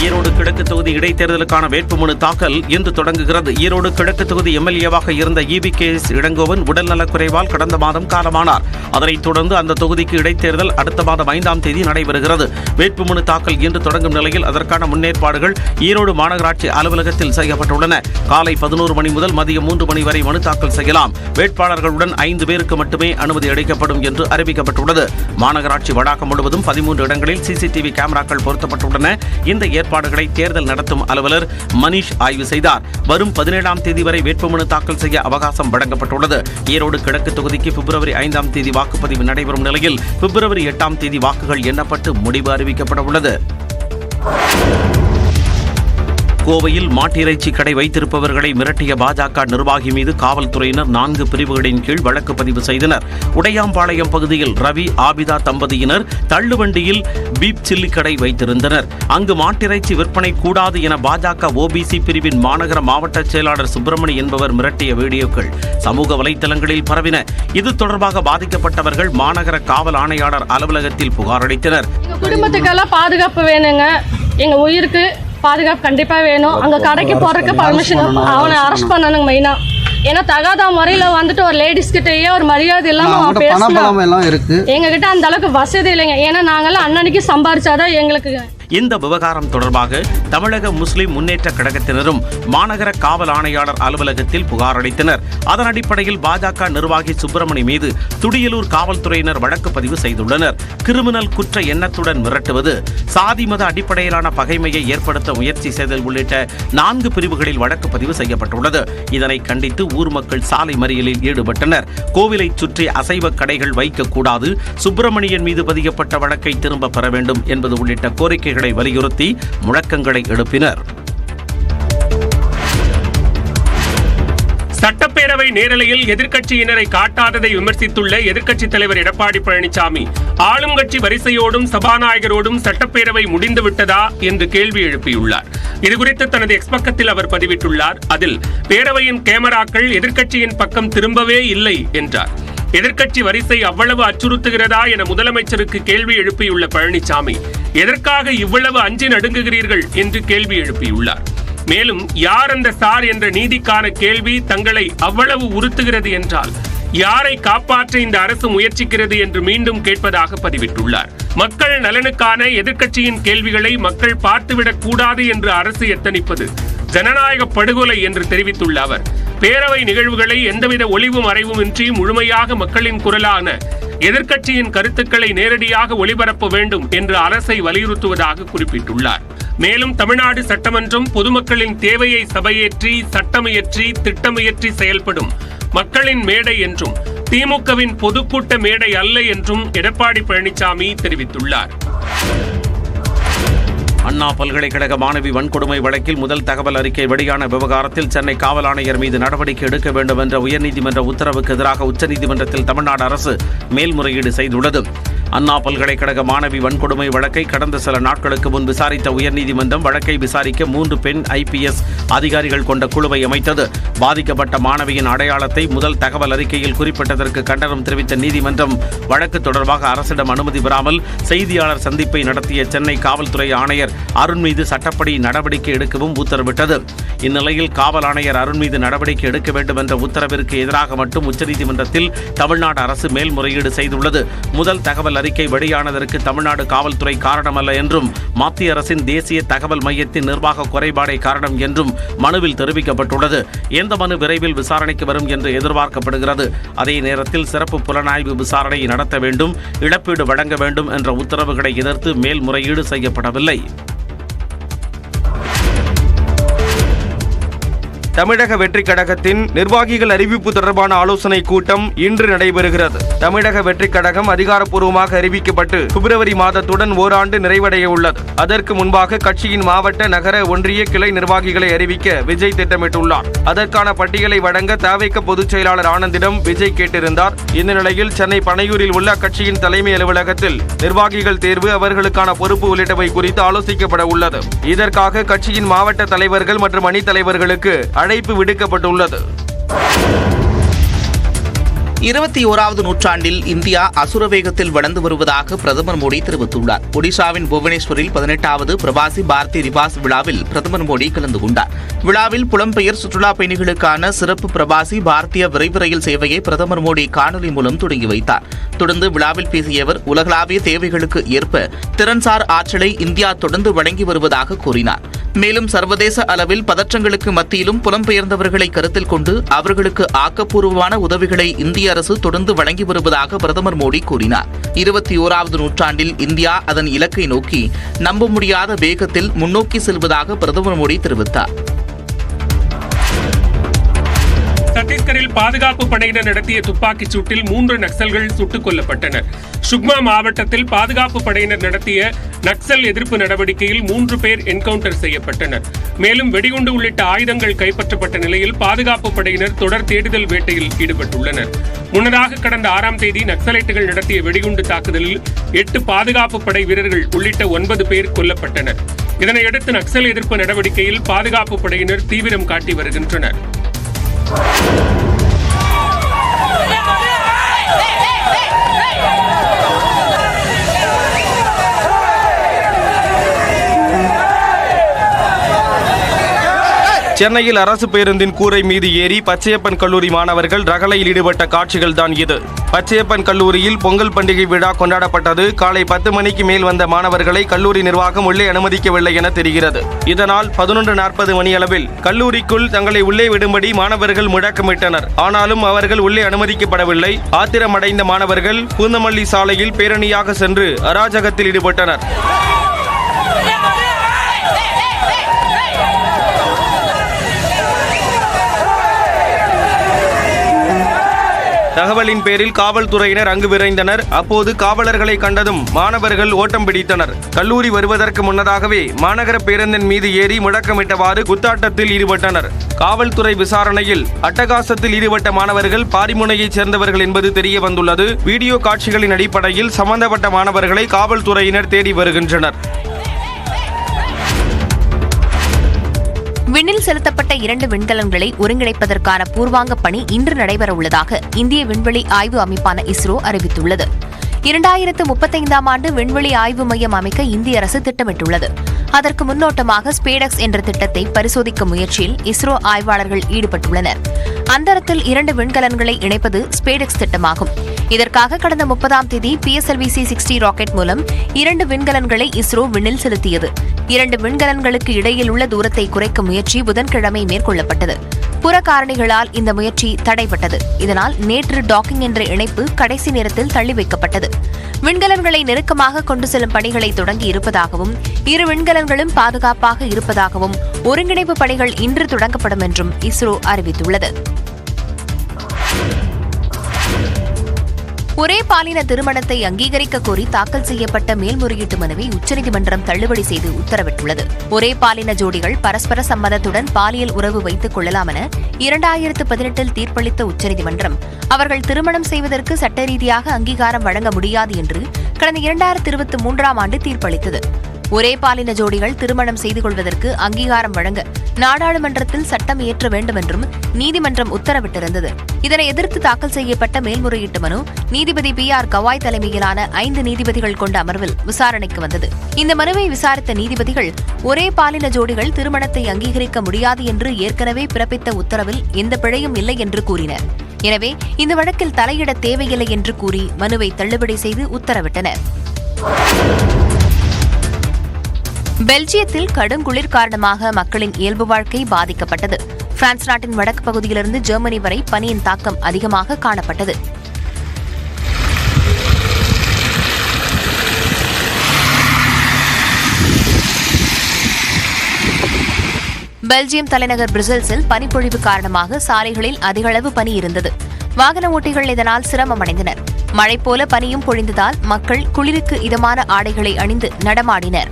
ஈரோடு கிழக்கு தொகுதி இடைத்தேர்தலுக்கான வேட்புமனு தாக்கல் இன்று தொடங்குகிறது. ஈரோடு கிழக்கு தொகுதி எம்எல்ஏவாக இருந்த EBKS இளங்கோவன் உடல்நலக்குறைவால் கடந்த மாதம் காலமானார். அதனைத் தொடர்ந்து அந்த தொகுதிக்கு இடைத்தேர்தல் அடுத்த மாதம் 5ஆம் தேதி நடைபெறுகிறது. வேட்புமனு தாக்கல் இன்று தொடங்கும் நிலையில் அதற்கான முன்னேற்பாடுகள் ஈரோடு மாநகராட்சி அலுவலகத்தில் செய்யப்பட்டுள்ளன. காலை 11 மணி முதல் மதியம் 3 மணி வரை மனு தாக்கல் செய்யலாம். வேட்பாளர்களுடன் 5 பேருக்கு மட்டுமே அனுமதி அளிக்கப்படும் என்று அறிவிக்கப்பட்டுள்ளது. மாநகராட்சி வளாகம் முழுவதும் 13 இடங்களில் CCTV கேமராக்கள் பொருத்தப்பட்டுள்ளன. இந்த ஏற்பாடுகளை தேர்தல் நடத்தும் அலுவலர் மணிஷ் ஆய்வு செய்தார். வரும் 17ஆம் தேதி வரை வேட்புமனு தாக்கல் செய்ய அவகாசம் வழங்கப்பட்டுள்ளது. ஈரோடு கிழக்கு தொகுதிக்கு பிப்ரவரி 5ஆம் தேதி வாக்குப்பதிவு நடைபெறும் நிலையில் பிப்ரவரி 8ஆம் தேதி வாக்குகள் எண்ணப்பட்டு முடிவு அறிவிக்கப்பட உள்ளது. கோவையில் மாட்டிறைச்சி கடை வைத்திருப்பவர்களை மிரட்டிய பாஜக நிர்வாகி மீது காவல்துறையினர் 4 பிரிவுகளின் கீழ் வழக்கு பதிவு செய்தனர். உடையாம்பாளையம் பகுதியில் ரவி ஆபிதா தம்பதியினர் தள்ளுவண்டியில் பீப் சில்லி கடை வைத்திருந்தனர். அங்கு மாட்டிறைச்சி விற்பனை கூடாது என பாஜக OBC பிரிவின் மாநகர மாவட்ட செயலாளர் சுப்பிரமணி என்பவர் மிரட்டிய வீடியோக்கள் சமூக வலைதளங்களில் பரவின. இது தொடர்பாக பாதிக்கப்பட்டவர்கள் மாநகர காவல் ஆணையாளர் அலுவலகத்தில் புகார் அளித்தனர். குடும்பத்துக்கெல்லாம் பாதுகாப்பு வேணுங்க, எங்க உயிருக்கு பாதுகாப்பு கண்டிப்பா வேணும். அங்க கடைக்கு போறதுக்கு பர்மிஷன் அவனை அரெஸ்ட் பண்ணணுங்க மெயினா. ஏன்னா தகாத முறையில வந்துட்டு ஒரு லேடிஸ் கிட்டயே ஒரு மரியாதை இல்லாம பேசலாம். எங்க கிட்ட அந்த அளவுக்கு வசதி இல்லைங்க. ஏன்னா நாங்கெல்லாம் அன்னன்னைக்கு சம்பாரிச்சாதான் எங்களுக்கு. இந்த விவகாரம் தொடர்பாக தமிழக முஸ்லிம் முன்னேற்ற கழகத்தினரும் மாநகர காவல் ஆணையாளர் அலுவலகத்தில் புகார் அளித்தனர். அதன் அடிப்படையில் பாஜக நிர்வாகி சுப்பிரமணி மீது துடியலூர் காவல்துறையினர் வழக்கு பதிவு செய்துள்ளனர். கிரிமினல் குற்ற எண்ணத்துடன் மிரட்டுவது, சாதி மத அடிப்படையிலான பகைமையை ஏற்படுத்த முயற்சி செய்தல் உள்ளிட்ட 4 பிரிவுகளில் வழக்கு பதிவு செய்யப்பட்டுள்ளது. இதனை கண்டித்து ஊர் மக்கள் சாலை மறியலில் ஈடுபட்டனர். கோவிலை சுற்றி அசைவ கடைகள் வைக்கக்கூடாது, சுப்பிரமணியன் மீது பதியப்பட்ட வழக்கை திரும்ப பெற வேண்டும் என்பது உள்ளிட்ட கோரிக்கை வலியுறுத்தி முழக்கங்களை எழுப்பினர். சட்டப்பேரவை நேரலையில் எதிர்க்கட்சியினரை காட்டாததை விமர்சித்துள்ள எதிர்க்கட்சித் தலைவர் எடப்பாடி பழனிசாமி, ஆளும் கட்சி வரிசையோடும் சபாநாயகரோடும் சட்டப்பேரவை முடிந்துவிட்டதா என்று கேள்வி எழுப்பியுள்ளார். இதுகுறித்து தனது எக்ஸ் பக்கத்தில் அவர் பதிவிட்டுள்ளார். அதில் பேரவையின் கேமராக்கள் எதிர்க்கட்சியின் பக்கம் திரும்பவே இல்லை என்றார். எதிர்க்கட்சி வரிசை அவ்வளவு அச்சுறுத்துகிறதா என முதலமைச்சருக்கு கேள்வி எழுப்பியுள்ள பழனிசாமி, எதற்காக இவ்வளவு அஞ்சி நடுங்குகிறீர்கள் என்று கேள்வி எழுப்பியுள்ளார். மேலும் யார் அந்த சார் என்ற நீதிக்கான கேள்வி தங்களை அவ்வளவு உறுத்துகிறது என்றால் யாரை காப்பாற்ற இந்த அரசு முயற்சிக்கிறது என்று மீண்டும் கேட்பதாக பதிவிட்டுள்ளார். மக்கள் நலனுக்கான எதிர்க்கட்சியின் கேள்விகளை மக்கள் பார்த்துவிடக் கூடாது என்று அரசு எத்தனிப்பது ஜனநாயக படுகொலை என்று தெரிவித்துள்ள அவர், பேரவை நிகழ்வுகளை எந்தவித ஒளிவு மறைவுமின்றி முழுமையாக மக்களின் குரலான எதிர்க்கட்சியின் கருத்துக்களை நேரடியாக ஒளிபரப்ப வேண்டும் என்று அரசை வலியுறுத்துவதாக குறிப்பிட்டுள்ளார். மேலும் தமிழ்நாடு சட்டமன்றம் பொதுமக்களின் தேவையை சபையேற்றி சட்டமியற்றி திட்டமியற்றி செயல்படும் மக்களின் மேடை என்றும் திமுகவின் பொதுக்கூட்ட மேடை அல்ல என்றும் எடப்பாடி பழனிசாமி தெரிவித்துள்ளார். அண்ணா பல்கலைக்கழக மாணவி வன்கொடுமை வழக்கில் முதல் தகவல் அறிக்கை வெளியான விவகாரத்தில் சென்னை காவல் ஆணையர் மீது நடவடிக்கை எடுக்க வேண்டும் என்ற உயர்நீதிமன்ற உத்தரவுக்கு எதிராக உச்சநீதிமன்றத்தில் தமிழ்நாடு அரசு மேல்முறையீடு செய்துள்ளது. அண்ணா பல்கலைக்கழக மாணவி வன்கொடுமை வழக்கை கடந்த சில நாட்களுக்கு முன் விசாரித்த உயர்நீதிமன்றம் வழக்கை விசாரிக்க 3 பெண் IPS அதிகாரிகள் கொண்ட குழுவை அமைத்தது. பாதிக்கப்பட்ட மாணவியின் அடையாளத்தை முதல் தகவல் அறிக்கையில் குறிப்பிட்டதற்கு கண்டனம் தெரிவித்த நீதிமன்றம் வழக்கு தொடர்பாக அரசிடம் அனுமதி பெறாமல் செய்தியாளர் சந்திப்பை நடத்திய சென்னை காவல்துறை ஆணையர் அருண் மீது சட்டப்படி நடவடிக்கை எடுக்கவும் உத்தரவிட்டது. இந்நிலையில் காவல் ஆணையர் அருண் மீது நடவடிக்கை எடுக்க வேண்டும் என்ற உத்தரவிற்கு எதிராக மட்டும் உச்சநீதிமன்றத்தில் தமிழ்நாடு அரசு மேல்முறையீடு செய்துள்ளது. முதல் தகவல் அறிக்கை வெளியானதற்கு தமிழ்நாடு காவல்துறை காரணமல்ல என்றும் மத்திய அரசின் தேசிய தகவல் மையத்தின் நிர்வாக குறைபாடே காரணம் என்றும் மனுவில் தெரிவிக்கப்பட்டுள்ளது. இந்த மனு விரைவில் விசாரணைக்கு வரும் என்று எதிர்பார்க்கப்படுகிறது. அதே நேரத்தில் சிறப்பு புலனாய்வு விசாரணை நடத்த வேண்டும், இழப்பீடு வழங்க வேண்டும் என்ற உத்தரவுகளை எதிர்த்து மேல்முறையீடு செய்யப்படவில்லை. தமிழக வெற்றிக் கழகத்தின் நிர்வாகிகள் அறிவிப்பு தொடர்பான ஆலோசனை கூட்டம் இன்று நடைபெறுகிறது. தமிழக வெற்றிக் கழகம் அதிகாரப்பூர்வமாக அறிவிக்கப்பட்டு பிப்ரவரி மாதத்துடன் ஓராண்டு நிறைவடைய உள்ளது. அதற்கு முன்பாக கட்சியின் மாவட்ட, நகர, ஒன்றிய கிளை நிர்வாகிகளை அறிவிக்க விஜய் திட்டமிட்டுள்ளார். அதற்கான பட்டியலை வழங்க தவிக பொதுச் செயலாளர் ஆனந்திடம் விஜய் கேட்டிருந்தார். இந்த நிலையில் சென்னை பனையூரில் உள்ள கட்சியின் தலைமை அலுவலகத்தில் நிர்வாகிகள் தேர்வு, அவர்களுக்கான பொறுப்பு உள்ளிட்டவை குறித்து ஆலோசிக்கப்பட உள்ளது. இதற்காக கட்சியின் மாவட்ட தலைவர்கள் மற்றும் அணி தலைவர்களுக்கு அழைப்பு விடுக்கப்பட்டுள்ளது. 21வது நூற்றாண்டில் இந்தியா அசுர வேகத்தில் வளர்ந்து வருவதாக பிரதமர் மோடி தெரிவித்துள்ளார். ஒடிஷாவின் புவனேஸ்வரில் 18வது பிரவாசி பாரதி ரிவாஸ் விழாவில் பிரதமர் மோடி கலந்து கொண்டார். விழாவில் புலம்பெயர் சுற்றுலா பயணிகளுக்கான சிறப்பு பிரவாசி பாரதிய விரைவு ரயில் சேவையை பிரதமர் மோடி காணொலி மூலம் தொடங்கி வைத்தார். தொடர்ந்து விழாவில் பேசிய அவர் உலகளாவிய தேவைகளுக்கு ஏற்ப திறன்சார் ஆற்றலை இந்தியா தொடர்ந்து வழங்கி வருவதாக கூறினார். மேலும் சர்வதேச அளவில் பதற்றங்களுக்கு மத்தியிலும் புலம்பெயர்ந்தவர்களை கருத்தில் கொண்டு அவர்களுக்கு ஆக்கப்பூர்வமான உதவிகளை இந்திய அரசு தொடர்ந்து வழங்கி வருவதாக பிரதமர் மோடி கூறினார். 21வது நூற்றாண்டில் இந்தியா அதன் இலக்கை நோக்கி நம்ப முடியாத வேகத்தில் முன்னோக்கி செல்வதாக பிரதமர் மோடி தெரிவித்தார். சத்தீஸ்கரில் பாதுகாப்பு படையினர் நடத்திய துப்பாக்கிச் சூட்டில் 3 நக்சல்கள் சுட்டுக் கொல்லப்பட்டனர். சுக்மா மாவட்டத்தில் பாதுகாப்பு படையினர் நடத்திய நக்சல் எதிர்ப்பு நடவடிக்கையில் 3 பேர் என்கவுண்டர் செய்யப்பட்டனர். மேலும் வெடிகுண்டு உள்ளிட்ட ஆயுதங்கள் கைப்பற்றப்பட்ட நிலையில் பாதுகாப்பு படையினர் தொடர் தேடுதல் வேட்டையில் ஈடுபட்டுள்ளனர். முன்னதாக கடந்த 6ஆம் தேதி நக்சலைட்டுகள் நடத்திய வெடிகுண்டு தாக்குதலில் 8 பாதுகாப்பு படை வீரர்கள் உள்ளிட்ட 9 பேர் கொல்லப்பட்டனர். இதனையடுத்து நக்சல் எதிர்ப்பு நடவடிக்கையில் பாதுகாப்பு படையினர் தீவிரம் காட்டி வருகின்றனர். சென்னையில் அரசு பேருந்தின் கூரை மீது ஏறி பச்சையப்பன் கல்லூரி மாணவர்கள் ரகளையில் ஈடுபட்ட காட்சிகள் தான் இது. பச்சையப்பன் கல்லூரியில் பொங்கல் பண்டிகை விழா கொண்டாடப்பட்டது. காலை 10 மணிக்கு மேல் வந்த மாணவர்களை கல்லூரி நிர்வாகம் உள்ளே அனுமதிக்கவில்லை என தெரிகிறது. இதனால் 11:40 மணியளவில் கல்லூரிக்குள் தங்களை உள்ளே விடும்படி மாணவர்கள் முழக்கமிட்டனர். ஆனாலும் அவர்கள் உள்ளே அனுமதிக்கப்படவில்லை. ஆத்திரமடைந்த மாணவர்கள் பூந்தமல்லி சாலையில் பேரணியாக சென்று அராஜகத்தில் ஈடுபட்டனர். தகவலின் பேரில் காவல்துறையினர் அங்கு விரைந்தனர். அப்போது காவலர்களை கண்டதும் மாணவர்கள் ஓட்டம் பிடித்தனர். கல்லூரி வருவதற்கு முன்னதாகவே மாநகர பேருந்தின் மீது ஏறி முழக்கமிட்டவாறு குத்தாட்டத்தில் ஈடுபட்டனர். காவல்துறை விசாரணையில் அட்டகாசத்தில் ஈடுபட்ட மாணவர்கள் பாரிமுனையைச் சேர்ந்தவர்கள் என்பது தெரிய வந்துள்ளது. வீடியோ காட்சிகளின் அடிப்படையில் சம்பந்தப்பட்ட மாணவர்களை காவல்துறையினர் தேடி வருகின்றனர். விண்ணில் செலுத்தப்பட்ட 2 விண்கலன்களை ஒருங்கிணைப்பதற்கான பூர்வாங்க பணி இன்று நடைபெறவுள்ளதாக இந்திய விண்வெளி ஆய்வு அமைப்பான இஸ்ரோ அறிவித்துள்ளது. 2035ஆம் ஆண்டு விண்வெளி ஆய்வு மையம் அமைக்க இந்திய அரசு திட்டமிட்டுள்ளது. அதற்கு முன்னோட்டமாக ஸ்பேடெக்ஸ் என்ற திட்டத்தை பரிசோதிக்கும் முயற்சியில் இஸ்ரோ ஆய்வாளர்கள் ஈடுபட்டுள்ளனர். அந்தரத்தில் 2 விண்கலன்களை இணைப்பது ஸ்பேடெக்ஸ் திட்டமாகும். இதற்காக கடந்த 30ஆம் தேதி PSLV-C-60 ராக்கெட் மூலம் 2 விண்கலன்களை இஸ்ரோ விண்ணில் செலுத்தியது. 2 விண்கலன்களுக்கு இடையில் உள்ள தூரத்தை குறைக்கும் முயற்சி புதன்கிழமை மேற்கொள்ளப்பட்டது. புற காரணிகளால் இந்த முயற்சி தடைபட்டது. இதனால் நேற்று டாக்கிங் என்ற இணைப்பு கடைசி நேரத்தில் தள்ளி வைக்கப்பட்டது. விண்கலன்களை நெருக்கமாக கொண்டு செல்லும் பணிகளை தொடங்கி இருப்பதாகவும் 2 விண்கலன்களும் பாதுகாப்பாக இருப்பதாகவும் ஒருங்கிணைப்பு பணிகள் இன்று தொடங்கப்படும் என்றும் இஸ்ரோ அறிவித்துள்ளது. ஒரே பாலின திருமணத்தை அங்கீகரிக்க கோரி தாக்கல் செய்யப்பட்ட மேல்முறையீட்டு மனுவை உச்சநீதிமன்றம் தள்ளுபடி செய்து உத்தரவிட்டுள்ளது. ஒரே பாலின ஜோடிகள் பரஸ்பர சம்மதத்துடன் பாலியல் உறவு வைத்துக் கொள்ளலாம் என 2018இல் தீர்ப்பளித்த உச்சநீதிமன்றம் அவர்கள் திருமணம் செய்வதற்கு சட்ட ரீதியாக அங்கீகாரம் வழங்க முடியாது என்று கடந்த 2023ஆம் ஆண்டு தீர்ப்பளித்தது. ஒரே பாலின ஜோடிகள் திருமணம் செய்து கொள்வதற்கு அங்கீகாரம் வழங்க நாடாளுமன்றத்தில் சட்டம் இயற்ற வேண்டும் என்றும் நீதிமன்றம் உத்தரவிட்டிருந்தது. இதனை எதிர்த்து தாக்கல் செய்யப்பட்ட மேல்முறையீட்டு மனு நீதிபதி PR கவாய் தலைமையிலான 5 நீதிபதிகள் கொண்ட அமர்வில் விசாரணைக்கு வந்தது. இந்த மனுவை விசாரித்த நீதிபதிகள் ஒரே பாலின ஜோடிகள் திருமணத்தை அங்கீகரிக்க முடியாது என்று ஏற்கனவே பிறப்பித்த உத்தரவில் எந்த பிழையும் இல்லை என்று கூறினர். எனவே இந்த வழக்கில் தலையிட தேவையில்லை என்று கூறி மனுவை தள்ளுபடி செய்து உத்தரவிட்டனர். பெல்ஜியத்தில் கடும் குளிர் காரணமாக மக்களின் இயல்பு வாழ்க்கை பாதிக்கப்பட்டது. பிரான்ஸ் நாட்டின் வடக்கு பகுதியிலிருந்து ஜெர்மனி வரை பனியின் தாக்கம் அதிகமாக காணப்பட்டது. பெல்ஜியம் தலைநகர் பிரசல்ஸில் பனிப்பொழிவு காரணமாக சாலைகளில் அதிகளவு பனி இருந்தது. வாகன ஓட்டிகள் இதனால் சிரமம் அடைந்தனர். மழை போல பனியும் பொழிந்ததால் மக்கள் குளிருக்கு இதமான ஆடைகளை அணிந்து நடமாடினர்.